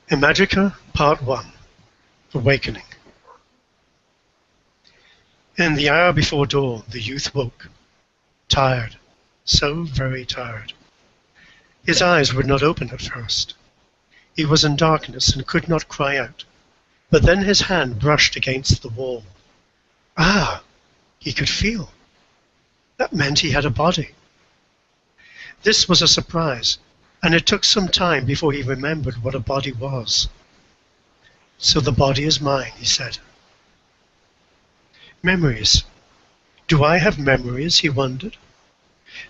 Imagica, Part 1, Awakening. In the hour before dawn, the youth woke, tired, so very tired. His eyes would not open at first. He was in darkness and could not cry out, but then his hand brushed against the wall. Ah, he could feel. That meant he had a body. This was a surprise, and it took some time before he remembered what a body was. So the body is mine, he said. Memories. Do I have memories, he wondered.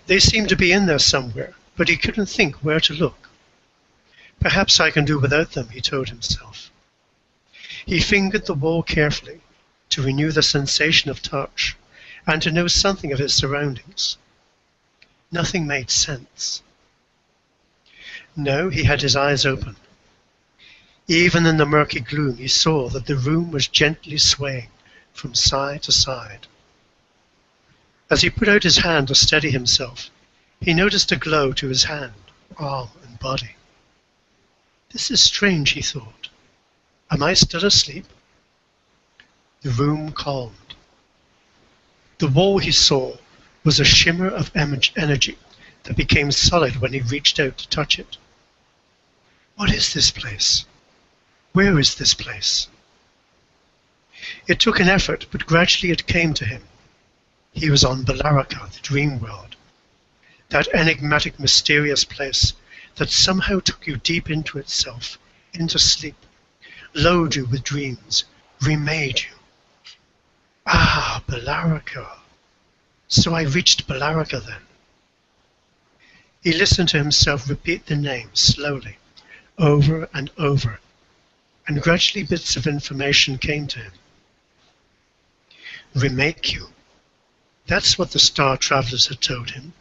They seemed to be in there somewhere, but he couldn't think where to look. Perhaps I can do without them, he told himself. He fingered the wall carefully to renew the sensation of touch and to know something of his surroundings. Nothing made sense. No, he had his eyes open. Even in the murky gloom, he saw that the room was gently swaying from side to side. As he put out his hand to steady himself, he noticed a glow to his hand, arm, and body. This is strange, he thought. Am I still asleep? The room calmed. The wall, he saw, was a shimmer of energy that became solid when he reached out to touch it. What is this place? Where is this place? It took an effort, but gradually it came to him. He was on Belarica, the dream world, that enigmatic, mysterious place that somehow took you deep into itself, into sleep, loaded you with dreams, remade you. Ah, Belarica. So I reached Belarica then. He listened to himself repeat the name slowly, over and over, and gradually bits of information came to him. Remake you. That's what the star travelers had told him.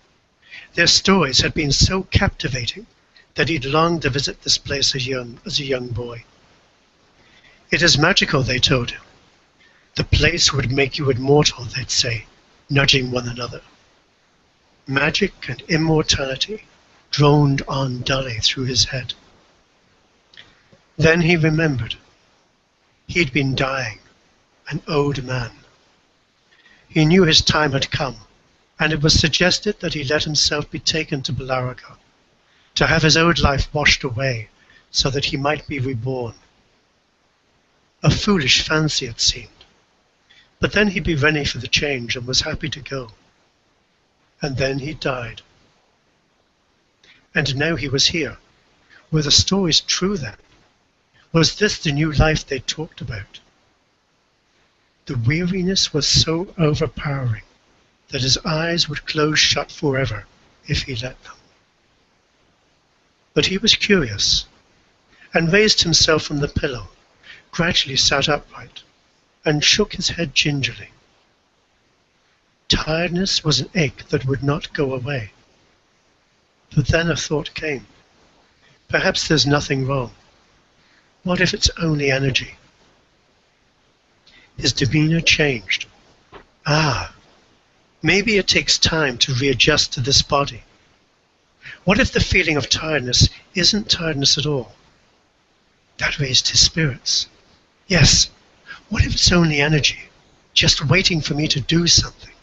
Their stories had been so captivating that he'd longed to visit this place as a young boy. It is magical, they told him. The place would make you immortal, they'd say, nudging one another. Magic and immortality droned on dully through his head. Then he remembered. He'd been dying, an old man. He knew his time had come, and it was suggested that he let himself be taken to Belarica, to have his old life washed away so that he might be reborn. A foolish fancy, it seemed. But then he'd be ready for the change and was happy to go. And then he died. And now he was here. Were the stories true then? Was this the new life they talked about? The weariness was so overpowering that his eyes would close shut forever if he let them. But he was curious, and raised himself from the pillow, gradually sat upright, and shook his head gingerly. Tiredness was an ache that would not go away. But then a thought came. Perhaps there's nothing wrong. What if it's only energy? His demeanor changed. Ah, maybe it takes time to readjust to this body. What if the feeling of tiredness isn't tiredness at all? That raised his spirits. Yes, what if it's only energy, just waiting for me to do something?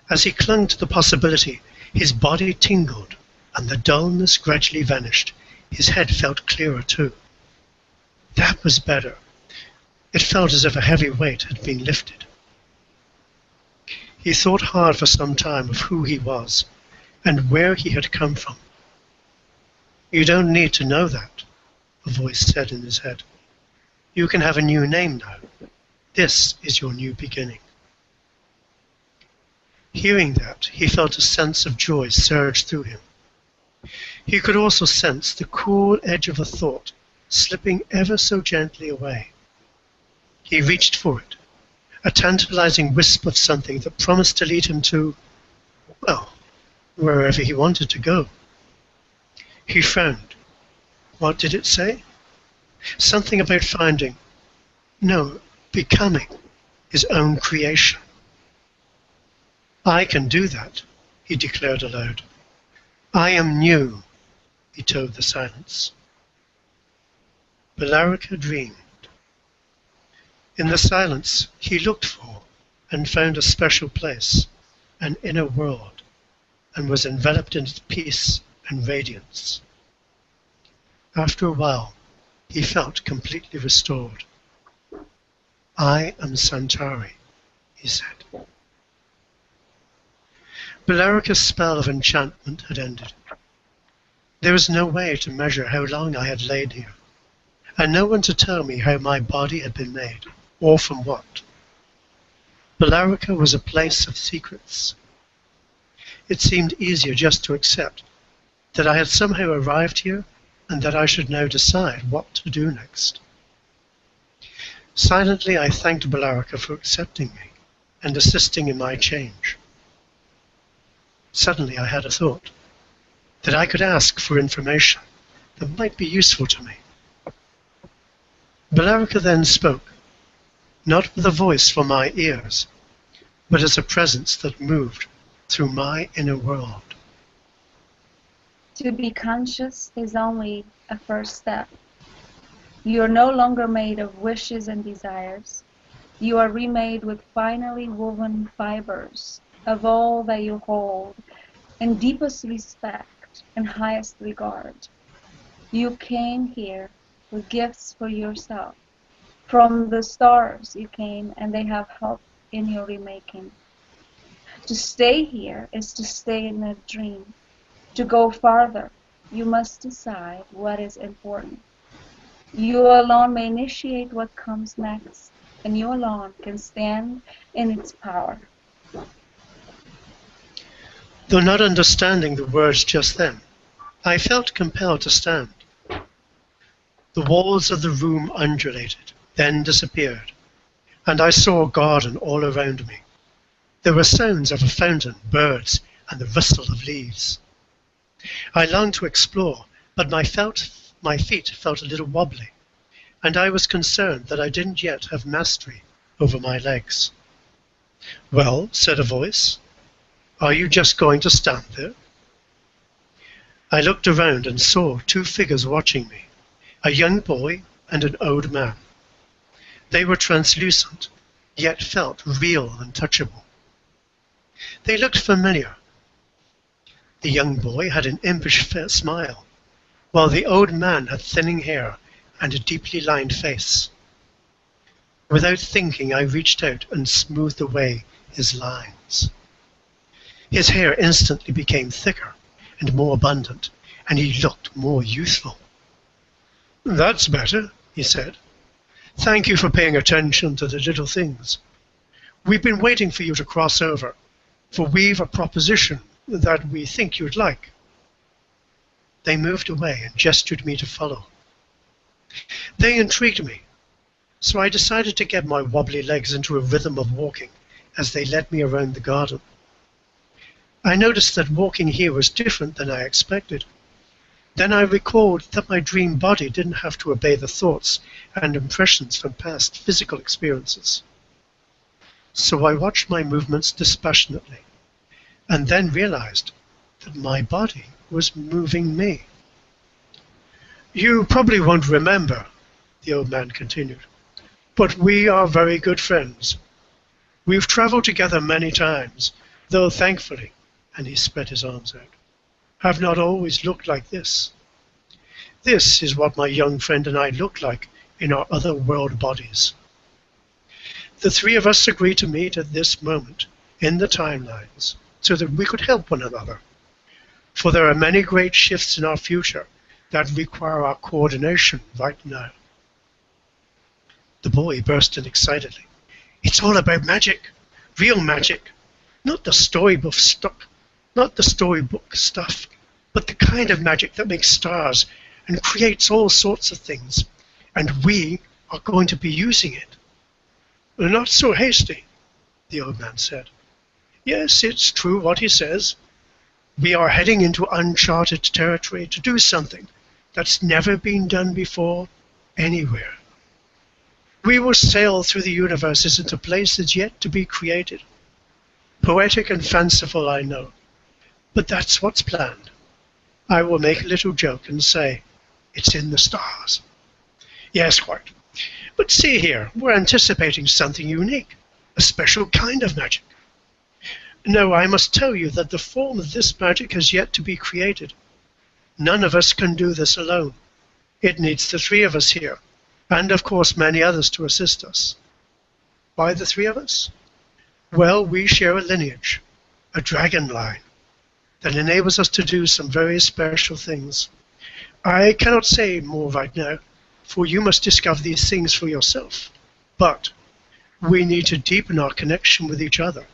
As he clung to the possibility, his body tingled, and the dullness gradually vanished. His head felt clearer too. That was better. It felt as if a heavy weight had been lifted. He thought hard for some time of who he was and where he had come from. You don't need to know that, a voice said in his head. You can have a new name now. This is your new beginning. Hearing that, he felt a sense of joy surge through him. He could also sense the cool edge of a thought slipping ever so gently away. He reached for it, a tantalizing wisp of something that promised to lead him to, well, wherever he wanted to go. He frowned. What did it say? Something about finding, no, becoming his own creation. I can do that, he declared aloud. I am new, he told the silence. Bellarica dreamed. In the silence he looked for and found a special place, an inner world, and was enveloped in its peace and radiance. After a while, he felt completely restored. "I am Santari," he said. Bellarica's spell of enchantment had ended. There was no way to measure how long I had lain here, and no one to tell me how my body had been made, or from what. Bellarica was a place of secrets. It seemed easier just to accept that I had somehow arrived here and that I should now decide what to do next. Silently I thanked Bellarica for accepting me and assisting in my change. Suddenly I had a thought that I could ask for information that might be useful to me. Bellarica then spoke, not with a voice for my ears, but as a presence that moved through my inner world. To be conscious is only a first step. You are no longer made of wishes and desires. You are remade with finely woven fibers of all that you hold in deepest respect and highest regard. You came here with gifts for yourself. From the stars you came, and they have helped in your remaking. To stay here is to stay in a dream. To go farther, you must decide what is important. You alone may initiate what comes next, and you alone can stand in its power. Though not understanding the words just then, I felt compelled to stand. The walls of the room undulated, then disappeared, and I saw a garden all around me. There were sounds of a fountain, birds, and the rustle of leaves. I longed to explore, but my feet felt a little wobbly, and I was concerned that I didn't yet have mastery over my legs. "Well," said a voice, "are you just going to stand there?" I looked around and saw two figures watching me, a young boy and an old man. They were translucent, yet felt real and touchable. They looked familiar. The young boy had an impish smile, while the old man had thinning hair and a deeply lined face. Without thinking, I reached out and smoothed away his lines. His hair instantly became thicker and more abundant, and he looked more youthful. "That's better," he said. "Thank you for paying attention to the little things. We've been waiting for you to cross over, for we've a proposition that we think you'd like." They moved away and gestured me to follow. They intrigued me, so I decided to get my wobbly legs into a rhythm of walking as they led me around the garden. I noticed that walking here was different than I expected. Then I recalled that my dream body didn't have to obey the thoughts and impressions from past physical experiences. So I watched my movements dispassionately, and then realized that my body was moving me. "You probably won't remember," the old man continued, "but we are very good friends. We've traveled together many times, though thankfully," and he spread his arms out, "have not always looked like this. This is what my young friend and I look like in our other world bodies. The three of us agreed to meet at this moment in the timelines so that we could help one another. For there are many great shifts in our future that require our coordination right now." The boy burst in excitedly. "It's all about magic, real magic, not the storybook stuff, but the kind of magic that makes stars and creates all sorts of things, and we are going to be using it." "Not so hasty," the old man said. "Yes, it's true what he says. We are heading into uncharted territory to do something that's never been done before anywhere. We will sail through the universes into places yet to be created. Poetic and fanciful, I know, but that's what's planned. I will make a little joke and say, it's in the stars. Yes, quite. But see here, we're anticipating something unique, a special kind of magic. No, I must tell you that the form of this magic has yet to be created. None of us can do this alone. It needs the three of us here, and of course many others to assist us. Why the three of us? Well, we share a lineage, a dragon line, that enables us to do some very special things. I cannot say more right now, for you must discover these things for yourself. But we need to deepen our connection with each other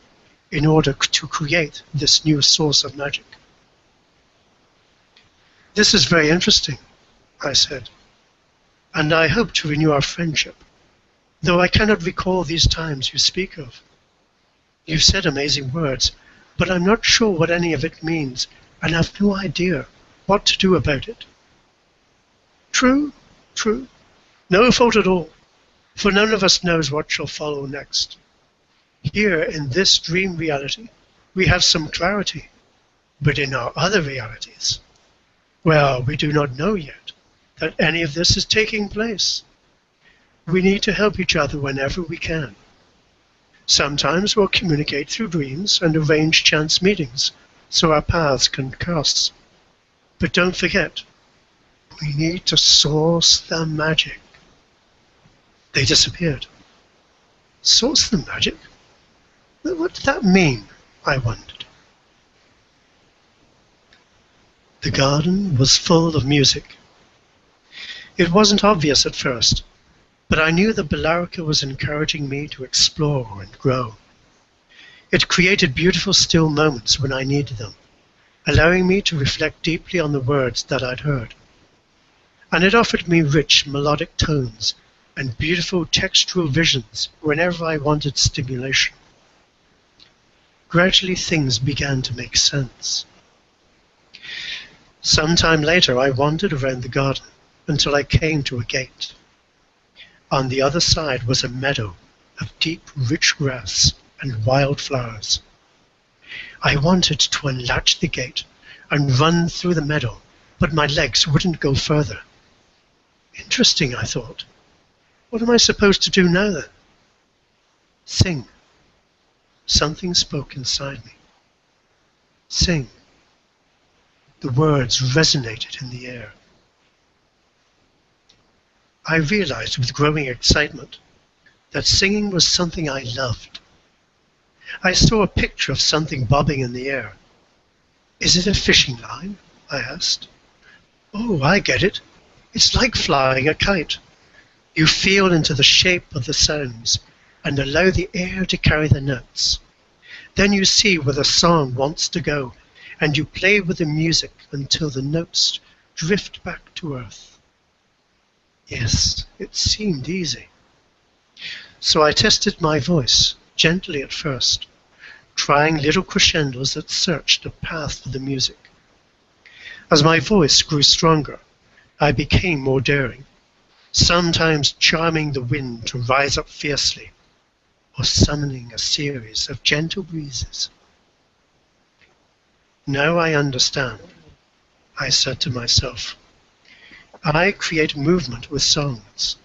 in order to create this new source of magic. This is very interesting, I said, and I hope to renew our friendship, though I cannot recall these times you speak of. You've said amazing words, but I'm not sure what any of it means, and have no idea what to do about it. True, true. No fault at all, for none of us knows what shall follow next. Here in this dream reality, we have some clarity, but in our other realities, well, we do not know yet that any of this is taking place. We need to help each other whenever we can. Sometimes we'll communicate through dreams and arrange chance meetings so our paths can cross. But don't forget, we need to source the magic. They disappeared. Source the magic? What did that mean? I wondered. The garden was full of music. It wasn't obvious at first, but I knew that Belarica was encouraging me to explore and grow. It created beautiful still moments when I needed them, allowing me to reflect deeply on the words that I'd heard. And it offered me rich melodic tones and beautiful textural visions whenever I wanted stimulation. Gradually things began to make sense. Some time later I wandered around the garden until I came to a gate. On the other side was a meadow of deep, rich grass and wild flowers. I wanted to unlatch the gate and run through the meadow, but my legs wouldn't go further. Interesting, I thought. What am I supposed to do now then? Sing. Something spoke inside me. Sing. The words resonated in the air. I realized with growing excitement that singing was something I loved. I saw a picture of something bobbing in the air. Is it a fishing line? I asked. Oh, I get it. It's like flying a kite. You feel into the shape of the sounds and allow the air to carry the notes. Then you see where the song wants to go, and you play with the music until the notes drift back to earth. Yes, it seemed easy. So I tested my voice, gently at first, trying little crescendos that searched a path for the music. As my voice grew stronger, I became more daring, sometimes charming the wind to rise up fiercely, or summoning a series of gentle breezes. Now I understand, I said to myself. I create movement with songs.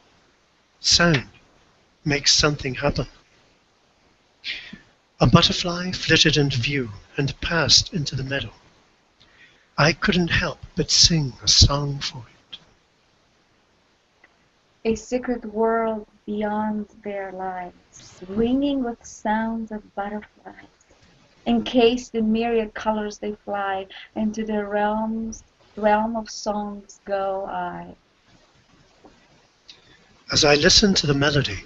Sound makes something happen. A butterfly flitted into view and passed into the meadow. I couldn't help but sing a song for it. A secret world beyond their lives, ringing with sounds of butterflies. Encased in myriad colors they fly, into their realm of songs go I. As I listened to the melody,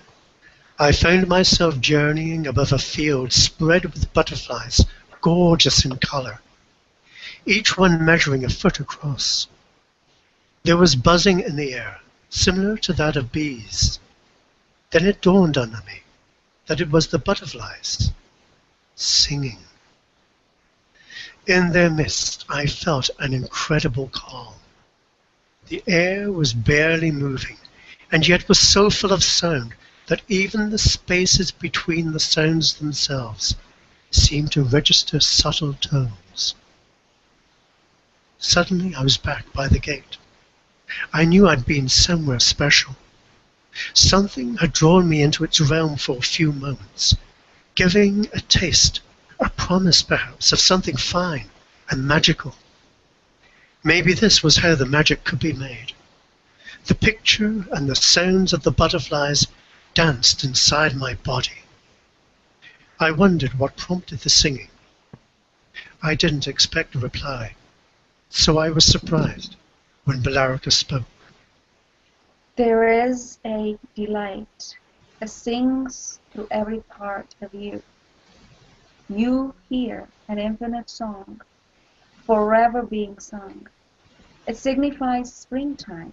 I found myself journeying above a field spread with butterflies, gorgeous in color, each one measuring a foot across. There was buzzing in the air, similar to that of bees. Then it dawned on me that it was the butterflies, singing. In their midst, I felt an incredible calm. The air was barely moving, and yet was so full of sound that even the spaces between the sounds themselves seemed to register subtle tones. Suddenly I was back by the gate. I knew I'd been somewhere special, Something had drawn me into its realm for a few moments, giving a taste, a promise perhaps, of something fine and magical. Maybe this was how the magic could be made. The picture and the sounds of the butterflies danced inside my body. I wondered what prompted the singing. I didn't expect a reply, so I was surprised when Belarica spoke. There is a delight that sings through every part of you. You hear an infinite song, forever being sung. It signifies springtime,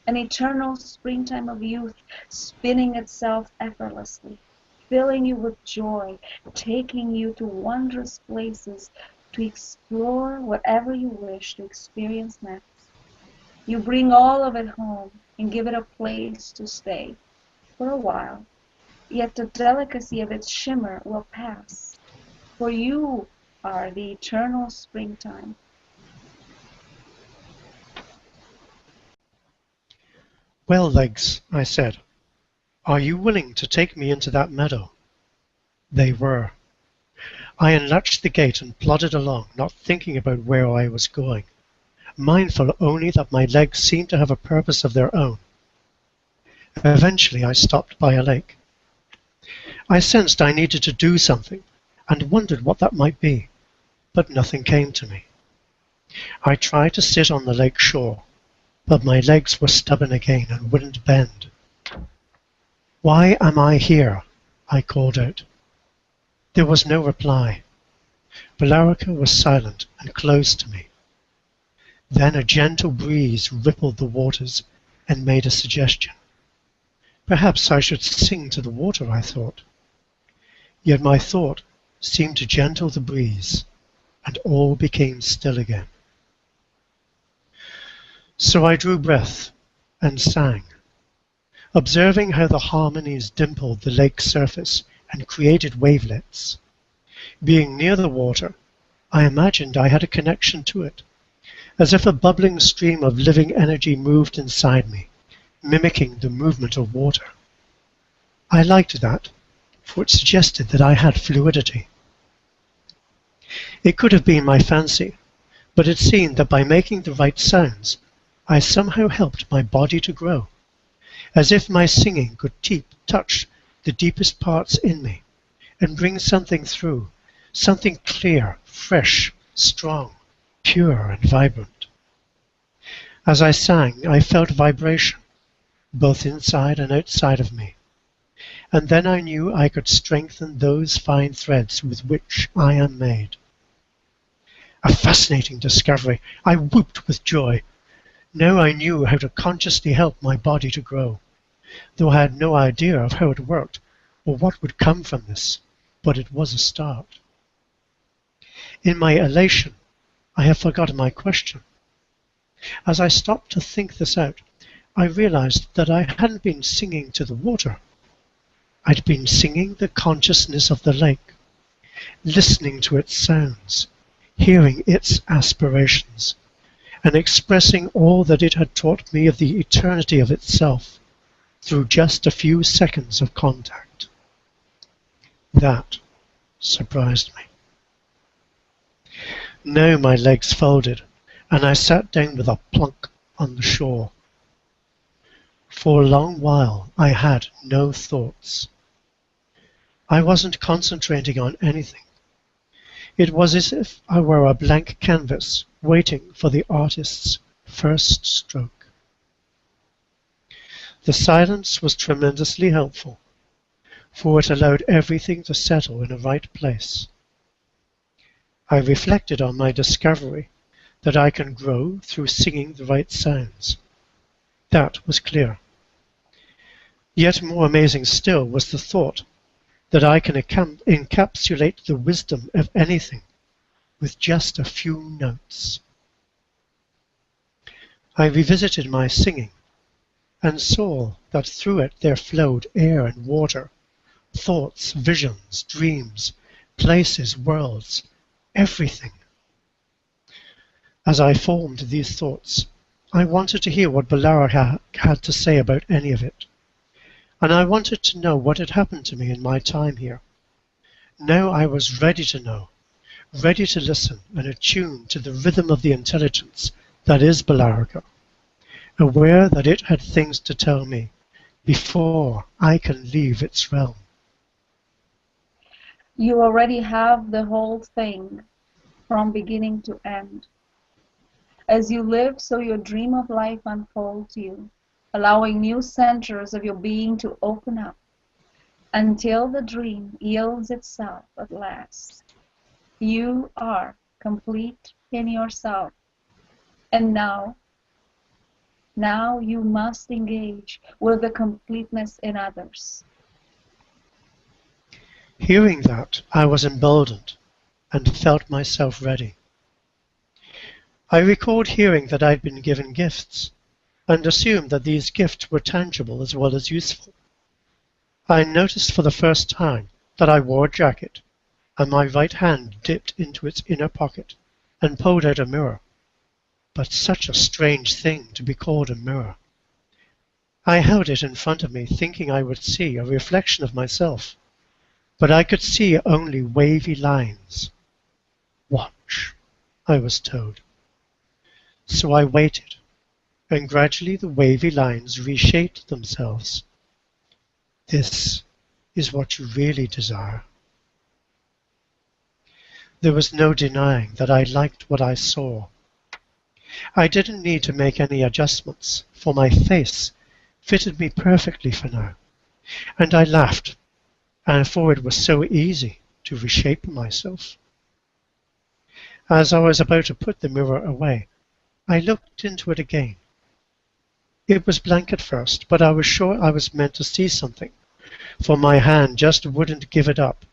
an eternal springtime of youth, spinning itself effortlessly, filling you with joy, taking you to wondrous places to explore whatever you wish to experience next. You bring all of it home and give it a place to stay for a while, yet the delicacy of its shimmer will pass, for you are the eternal springtime. Well, Legs, I said, are you willing to take me into that meadow? They were. I unlatched the gate and plodded along, not thinking about where I was going, mindful only that my legs seemed to have a purpose of their own. Eventually I stopped by a lake. I sensed I needed to do something and wondered what that might be, but nothing came to me. I tried to sit on the lake shore, but my legs were stubborn again and wouldn't bend. "Why am I here?" I called out. There was no reply. Belarica was silent and close to me. Then a gentle breeze rippled the waters and made a suggestion. Perhaps I should sing to the water, I thought. Yet my thought seemed to gentle the breeze, and all became still again. So I drew breath and sang, observing how the harmonies dimpled the lake's surface and created wavelets. Being near the water, I imagined I had a connection to it, as if a bubbling stream of living energy moved inside me, mimicking the movement of water. I liked that, for it suggested that I had fluidity. It could have been my fancy, but it seemed that by making the right sounds, I somehow helped my body to grow, as if my singing could touch the deepest parts in me and bring something through, something clear, fresh, strong, pure and vibrant. As I sang, I felt vibration, both inside and outside of me, and then I knew I could strengthen those fine threads with which I am made. A fascinating discovery! I whooped with joy. Now I knew how to consciously help my body to grow, though I had no idea of how it worked or what would come from this, but it was a start. In my elation, I had forgotten my question. As I stopped to think this out, I realized that I hadn't been singing to the water. I'd been singing the consciousness of the lake, listening to its sounds, hearing its aspirations, and expressing all that it had taught me of the eternity of itself through just a few seconds of contact. That surprised me. Now my legs folded, and I sat down with a plunk on the shore. For a long while I had no thoughts. I wasn't concentrating on anything. It was as if I were a blank canvas waiting for the artist's first stroke. The silence was tremendously helpful, for it allowed everything to settle in a right place. I reflected on my discovery that I can grow through singing the right sounds. That was clear. Yet more amazing still was the thought that I can encapsulate the wisdom of anything with just a few notes. I revisited my singing and saw that through it there flowed air and water, thoughts, visions, dreams, places, worlds, everything. As I formed these thoughts, I wanted to hear what Belarica had to say about any of it, and I wanted to know what had happened to me in my time here. Now I was ready to know, ready to listen and attuned to the rhythm of the intelligence that is Belarica, aware that it had things to tell me before I can leave its realm. You already have the whole thing from beginning to end. As you live, so your dream of life unfolds you, allowing new centers of your being to open up until the dream yields itself at last. You are complete in yourself. And now you must engage with the completeness in others. Hearing that, I was emboldened and felt myself ready. I recalled hearing that I'd been given gifts, and assumed that these gifts were tangible as well as useful. I noticed for the first time that I wore a jacket, and my right hand dipped into its inner pocket and pulled out a mirror. But such a strange thing to be called a mirror. I held it in front of me, thinking I would see a reflection of myself, but I could see only wavy lines. Watch, I was told. So I waited, and gradually the wavy lines reshaped themselves. This is what you really desire. There was no denying that I liked what I saw. I didn't need to make any adjustments, for my face fitted me perfectly for now, and I laughed, and for it was so easy to reshape myself. As I was about to put the mirror away, I looked into it again. It was blank at first, but I was sure I was meant to see something, for my hand just wouldn't give it up.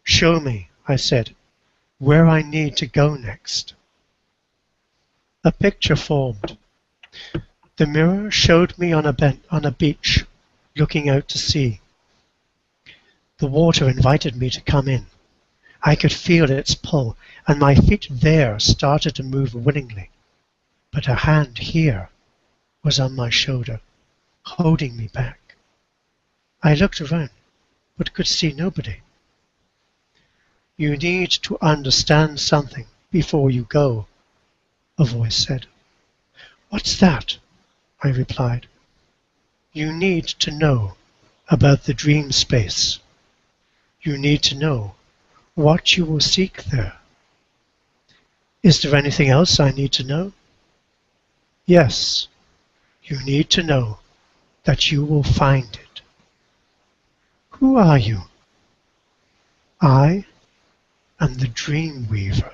Show me, I said, where I need to go next. A picture formed. The mirror showed me on a beach, looking out to sea. The water invited me to come in. I could feel its pull, and my feet there started to move willingly. But a hand here was on my shoulder, holding me back. I looked around, but could see nobody. You need to understand something before you go, a voice said. What's that? I replied. You need to know about the dream space. You need to know what you will seek there. Is there anything else I need to know? Yes, you need to know that you will find it. Who are you? I am the Dream Weaver.